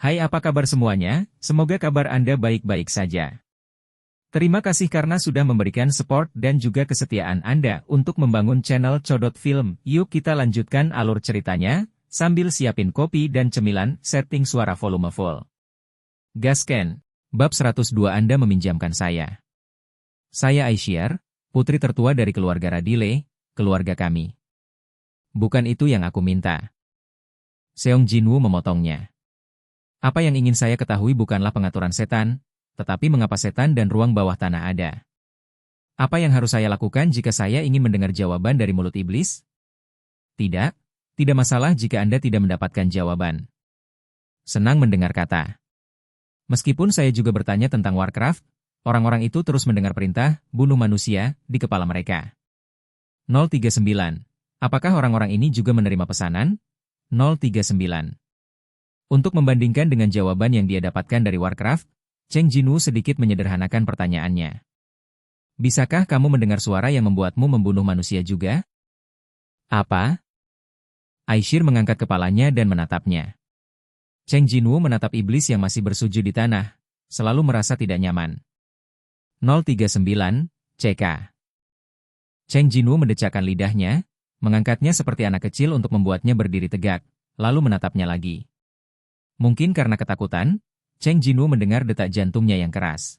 Hai, apa kabar semuanya? Semoga kabar Anda baik-baik saja. Terima kasih karena sudah memberikan support dan juga kesetiaan Anda untuk membangun channel Codot Film. Yuk kita lanjutkan alur ceritanya, sambil siapin kopi dan cemilan, setting suara volume full. Gasken, bab 102 Anda meminjamkan saya. Saya Aisyar, putri tertua dari keluarga Radile, keluarga kami. Bukan itu yang aku minta. Seong Jinwoo memotongnya. Apa yang ingin saya ketahui bukanlah pengaturan setan, tetapi mengapa setan dan ruang bawah tanah ada. Apa yang harus saya lakukan jika saya ingin mendengar jawaban dari mulut iblis? Tidak masalah jika Anda tidak mendapatkan jawaban. Senang mendengar kata. Meskipun saya juga bertanya tentang Warcraft, orang-orang itu terus mendengar perintah, bunuh manusia, di kepala mereka. 039. Apakah orang-orang ini juga menerima pesanan? 039. Untuk membandingkan dengan jawaban yang dia dapatkan dari Warcraft, Cheng Jinwoo sedikit menyederhanakan pertanyaannya. Bisakah kamu mendengar suara yang membuatmu membunuh manusia juga? Apa? Aisyir mengangkat kepalanya dan menatapnya. Cheng Jinwoo menatap iblis yang masih bersujud di tanah, selalu merasa tidak nyaman. 039, CK. Cheng Jinwoo mendecakkan lidahnya, mengangkatnya seperti anak kecil untuk membuatnya berdiri tegak, lalu menatapnya lagi. Mungkin karena ketakutan, Cheng Jinwoo mendengar detak jantungnya yang keras.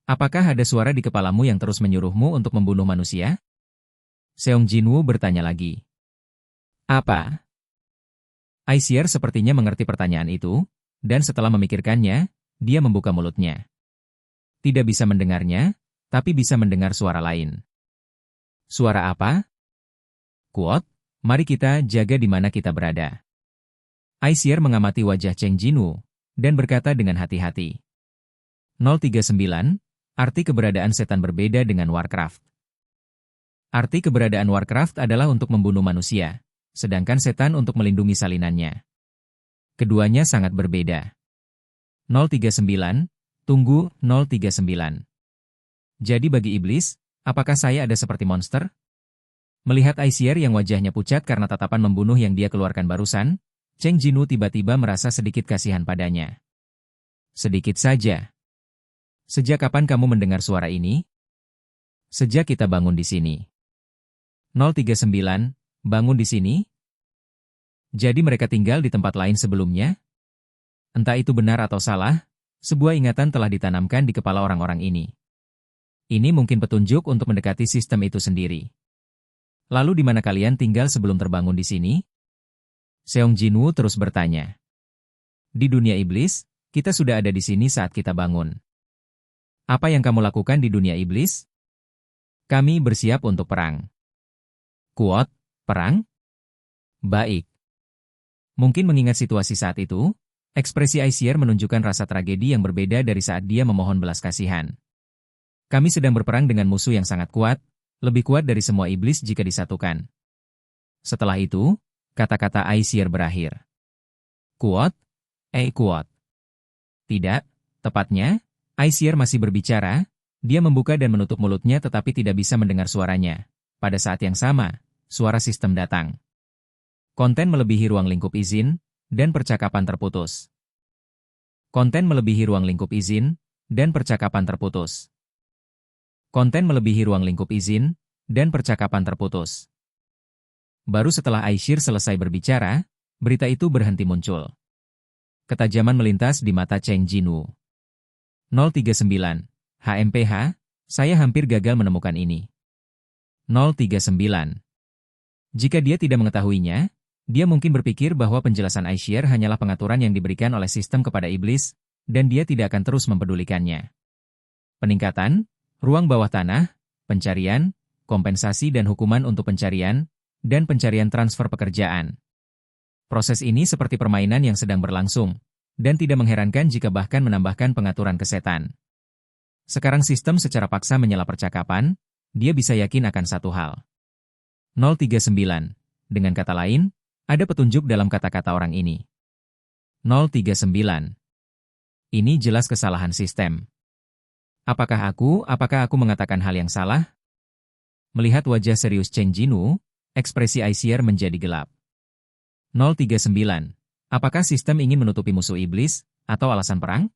Apakah ada suara di kepalamu yang terus menyuruhmu untuk membunuh manusia? Seong Jinwoo bertanya lagi. Apa? Aisyar sepertinya mengerti pertanyaan itu, dan setelah memikirkannya, dia membuka mulutnya. Tidak bisa mendengarnya, tapi bisa mendengar suara lain. Suara apa? Kuot, mari kita jaga di mana kita berada. Aisyar mengamati wajah Cheng Jinwoo, dan berkata dengan hati-hati. 039, arti keberadaan setan berbeda dengan Warcraft. Arti keberadaan Warcraft adalah untuk membunuh manusia, sedangkan setan untuk melindungi salinannya. Keduanya sangat berbeda. 039, tunggu, 039. Jadi bagi iblis, apakah saya ada seperti monster? Melihat Aisyar yang wajahnya pucat karena tatapan membunuh yang dia keluarkan barusan, Cheng Jinwoo tiba-tiba merasa sedikit kasihan padanya. Sedikit saja. Sejak kapan kamu mendengar suara ini? Sejak kita bangun di sini. 039, bangun di sini? Jadi mereka tinggal di tempat lain sebelumnya? Entah itu benar atau salah, sebuah ingatan telah ditanamkan di kepala orang-orang ini. Ini mungkin petunjuk untuk mendekati sistem itu sendiri. Lalu di mana kalian tinggal sebelum terbangun di sini? Seong Jinwoo terus bertanya. Di dunia iblis, kita sudah ada di sini saat kita bangun. Apa yang kamu lakukan di dunia iblis? Kami bersiap untuk perang. Kuot, perang? Baik. Mungkin mengingat situasi saat itu, ekspresi Aisyar menunjukkan rasa tragedi yang berbeda dari saat dia memohon belas kasihan. Kami sedang berperang dengan musuh yang sangat kuat, lebih kuat dari semua iblis jika disatukan. Setelah itu, kata-kata Aisyar berakhir. Kuot? Kuot. Tidak, tepatnya, Aisyar masih berbicara, dia membuka dan menutup mulutnya tetapi tidak bisa mendengar suaranya. Pada saat yang sama, suara sistem datang. Konten melebihi ruang lingkup izin, dan percakapan terputus. Konten melebihi ruang lingkup izin, dan percakapan terputus. Konten melebihi ruang lingkup izin, dan percakapan terputus. Baru setelah Aisyar selesai berbicara, berita itu berhenti muncul. Ketajaman melintas di mata Cheng Jinwoo. 039, HMPH, saya hampir gagal menemukan ini. 039. Jika dia tidak mengetahuinya, dia mungkin berpikir bahwa penjelasan Aisyar hanyalah pengaturan yang diberikan oleh sistem kepada iblis, dan dia tidak akan terus mempedulikannya. Peningkatan, ruang bawah tanah, pencarian, kompensasi dan hukuman untuk pencarian, dan pencarian transfer pekerjaan. Proses ini seperti permainan yang sedang berlangsung, dan tidak mengherankan jika bahkan menambahkan pengaturan ke setan. Sekarang sistem secara paksa menyela percakapan, dia bisa yakin akan satu hal. 039. Dengan kata lain, ada petunjuk dalam kata-kata orang ini. 039. Ini jelas kesalahan sistem. Apakah aku mengatakan hal yang salah? Melihat wajah serius Cheng Jinwoo, ekspresi Aisyar menjadi gelap. 039. Apakah sistem ingin menutupi musuh iblis, atau alasan perang?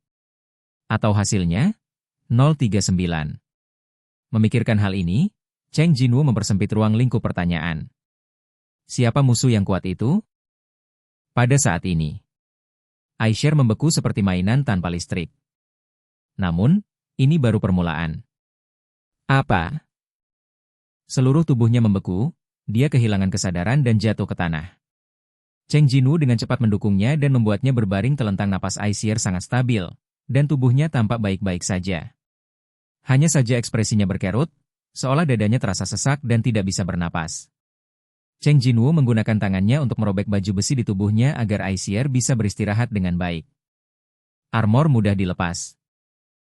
Atau hasilnya? 039. Memikirkan hal ini, Cheng Jinwoo mempersempit ruang lingkup pertanyaan. Siapa musuh yang kuat itu? Pada saat ini, iShare membeku seperti mainan tanpa listrik. Namun, ini baru permulaan. Apa? Seluruh tubuhnya membeku, dia kehilangan kesadaran dan jatuh ke tanah. Cheng Jinwoo dengan cepat mendukungnya dan membuatnya berbaring telentang. Napas iShare sangat stabil, dan tubuhnya tampak baik-baik saja. Hanya saja ekspresinya berkerut, seolah dadanya terasa sesak dan tidak bisa bernapas. Cheng Jinwoo menggunakan tangannya untuk merobek baju besi di tubuhnya agar iShare bisa beristirahat dengan baik. Armor mudah dilepas.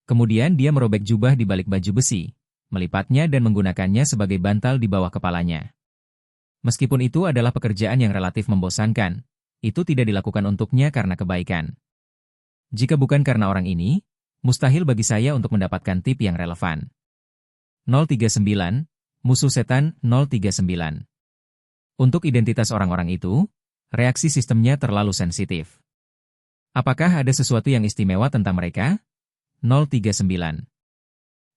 Kemudian dia merobek jubah di balik baju besi, melipatnya dan menggunakannya sebagai bantal di bawah kepalanya. Meskipun itu adalah pekerjaan yang relatif membosankan, itu tidak dilakukan untuknya karena kebaikan. Jika bukan karena orang ini, mustahil bagi saya untuk mendapatkan tip yang relevan. 039, Musuh Setan 039. Untuk identitas orang-orang itu, reaksi sistemnya terlalu sensitif. Apakah ada sesuatu yang istimewa tentang mereka? 039.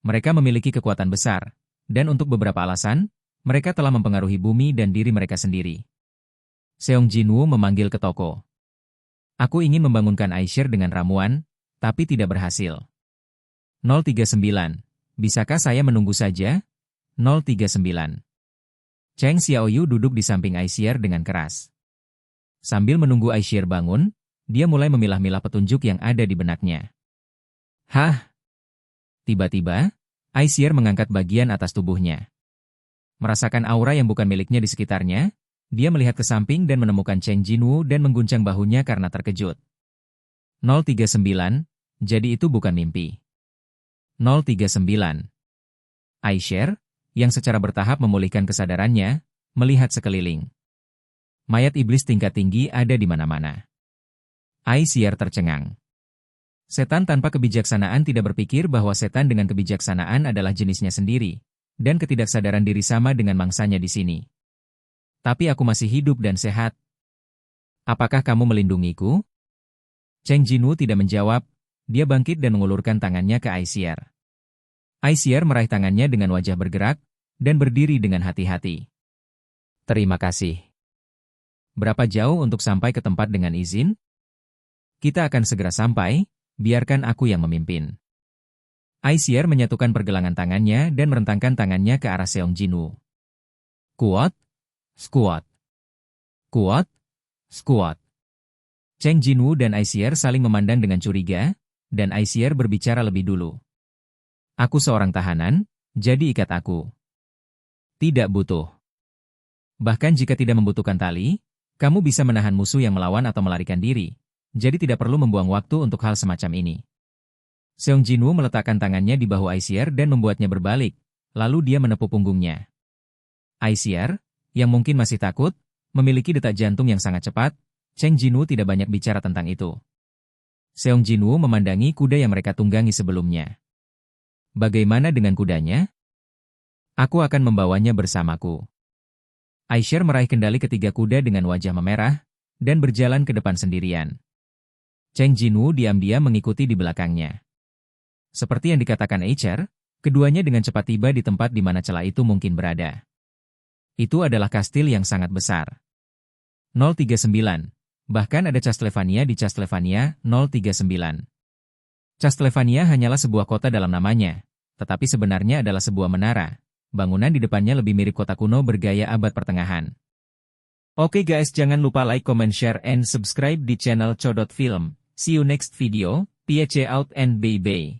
Mereka memiliki kekuatan besar, dan untuk beberapa alasan, mereka telah mempengaruhi bumi dan diri mereka sendiri. Seong Jinwoo memanggil ke toko. Aku ingin membangunkan iShare dengan ramuan, tapi tidak berhasil. 039. Bisakah saya menunggu saja? 039. Cheng Xiaoyu duduk di samping iShare dengan keras. Sambil menunggu iShare bangun, dia mulai memilah-milah petunjuk yang ada di benaknya. Hah? Tiba-tiba, iShare mengangkat bagian atas tubuhnya. Merasakan aura yang bukan miliknya di sekitarnya, dia melihat ke samping dan menemukan Cheng Jinwoo dan mengguncang bahunya karena terkejut. 039, jadi itu bukan mimpi. 039. iShare, yang secara bertahap memulihkan kesadarannya, melihat sekeliling. Mayat iblis tingkat tinggi ada di mana-mana. iShare tercengang. Setan tanpa kebijaksanaan tidak berpikir bahwa setan dengan kebijaksanaan adalah jenisnya sendiri, dan ketidaksadaran diri sama dengan mangsanya di sini. Tapi aku masih hidup dan sehat. Apakah kamu melindungiku? Cheng Jinwoo tidak menjawab, dia bangkit dan mengulurkan tangannya ke iShare. iShare meraih tangannya dengan wajah bergerak, dan berdiri dengan hati-hati. Terima kasih. Berapa jauh untuk sampai ke tempat dengan izin? Kita akan segera sampai, biarkan aku yang memimpin. iShare menyatukan pergelangan tangannya dan merentangkan tangannya ke arah Seong Jinwoo. Kuat, squat. Kuat, squat. Cheng Jinwoo dan iShare saling memandang dengan curiga, dan iShare berbicara lebih dulu. Aku seorang tahanan, jadi ikat aku. Tidak butuh. Bahkan jika tidak membutuhkan tali, kamu bisa menahan musuh yang melawan atau melarikan diri, jadi tidak perlu membuang waktu untuk hal semacam ini. Seong Jinwoo meletakkan tangannya di bahu iShare dan membuatnya berbalik, lalu dia menepuk punggungnya. iShare, yang mungkin masih takut, memiliki detak jantung yang sangat cepat. Cheng Jinwoo tidak banyak bicara tentang itu. Seong Jinwoo memandangi kuda yang mereka tunggangi sebelumnya. Bagaimana dengan kudanya? Aku akan membawanya bersamaku. iShare meraih kendali ketiga kuda dengan wajah memerah, dan berjalan ke depan sendirian. Cheng Jinwoo diam-diam mengikuti di belakangnya. Seperti yang dikatakan iShare, keduanya dengan cepat tiba di tempat di mana celah itu mungkin berada. Itu adalah kastil yang sangat besar. 039. Bahkan ada Castlevania di Castlevania 039. Castlevania hanyalah sebuah kota dalam namanya, tetapi sebenarnya adalah sebuah menara. Bangunan di depannya lebih mirip kota kuno bergaya abad pertengahan. Oke guys, jangan lupa like, comment, share, and subscribe di channel Codot Film. See you next video, PH out and bye-bye.